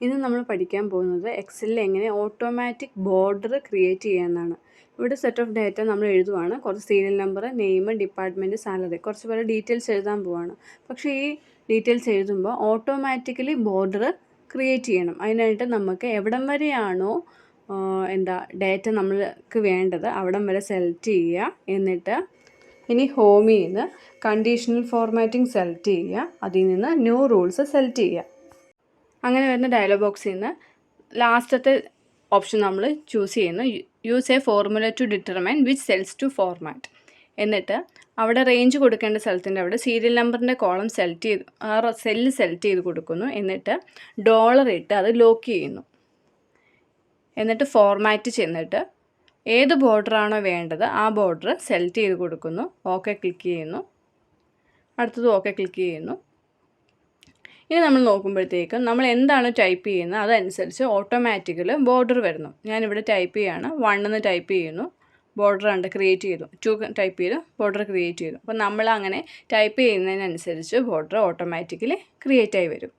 ഇന്ന് നമ്മൾ പഠിക്കാൻ പോകുന്നത് എക്സലിൽ എങ്ങനെ ഓട്ടോമാറ്റിക് ബോർഡർ ക്രിയേറ്റ് ചെയ്യാമെന്നാണ്. ഇവിടെ സെറ്റ് ഓഫ് ഡാറ്റ നമ്മൾ എഴുതുവാണ്. കുറച്ച് serial number, name, department, salary, കുറച്ച് പേര് ഡീറ്റെയിൽസ് എഴുതാൻ പോവാണ്. പക്ഷേ ഈ ഡീറ്റെയിൽസ് എഴുതുമ്പോൾ ഓട്ടോമാറ്റിക്കലി ബോർഡർ ക്രിയേറ്റ് ചെയ്യണം. അതിനായിട്ട് നമുക്ക് എവിടം വരെയാണോ ഡാറ്റ നമ്മൾക്ക് വേണ്ടത് അവിടം വരെ സെലക്ട് ചെയ്യുക. എന്നിട്ട് ഇനി ഹോമിൽ നിന്ന് കണ്ടീഷണൽ ഫോർമാറ്റിംഗ് സെലക്ട് ചെയ്യുക. അതിൽ നിന്ന് ന്യൂ റൂൾസ് സെലക്ട് ചെയ്യുക. അങ്ങനെ വരുന്ന ഡയലോഗ് ബോക്സിൽ നിന്ന് ലാസ്റ്റത്തെ ഓപ്ഷൻ നമ്മൾ ചൂസ് ചെയ്യുന്നു. Use a formula to determine which cells to format. എന്നിട്ട് അവിടെ റേഞ്ച് കൊടുക്കേണ്ട സ്ഥലത്തിൻ്റെ അവിടെ സീരിയൽ നമ്പറിൻ്റെ കോളം സെലക്ട് ചെയ്ത് സെല്ല് സെലക്ട് ചെയ്ത് കൊടുക്കുന്നു. എന്നിട്ട് ഡോളർ ഇട്ട് അത് ലോക്ക് ചെയ്യുന്നു. എന്നിട്ട് ഫോർമാറ്റ് ചെന്നിട്ട് ഏത് ബോർഡറാണോ വേണ്ടത് ആ ബോർഡർ സെലക്ട് ചെയ്ത് കൊടുക്കുന്നു. ഓക്കെ ക്ലിക്ക് ചെയ്യുന്നു. അടുത്തത് ഓക്കെ ക്ലിക്ക് ചെയ്യുന്നു. ഇനി നമ്മൾ നോക്കുമ്പോഴത്തേക്കും നമ്മൾ എന്താണ് ടൈപ്പ് ചെയ്യുന്നത് അതനുസരിച്ച് ഓട്ടോമാറ്റിക്കലി ബോർഡർ വരുന്നു. ഞാനിവിടെ ടൈപ്പ് ചെയ്യുകയാണ്. 1 എന്ന് ടൈപ്പ് ചെയ്യുന്നു. ബോർഡർ ഉണ്ട് ക്രിയേറ്റ് ചെയ്തു. 2 ടൈപ്പ് ചെയ്തു. ബോർഡർ ക്രിയേറ്റ് ചെയ്തു. അപ്പോൾ നമ്മൾ അങ്ങനെ ടൈപ്പ് ചെയ്യുന്നതിനനുസരിച്ച് ബോർഡർ ഓട്ടോമാറ്റിക്കലി ക്രിയേറ്റ് ആയി വരും.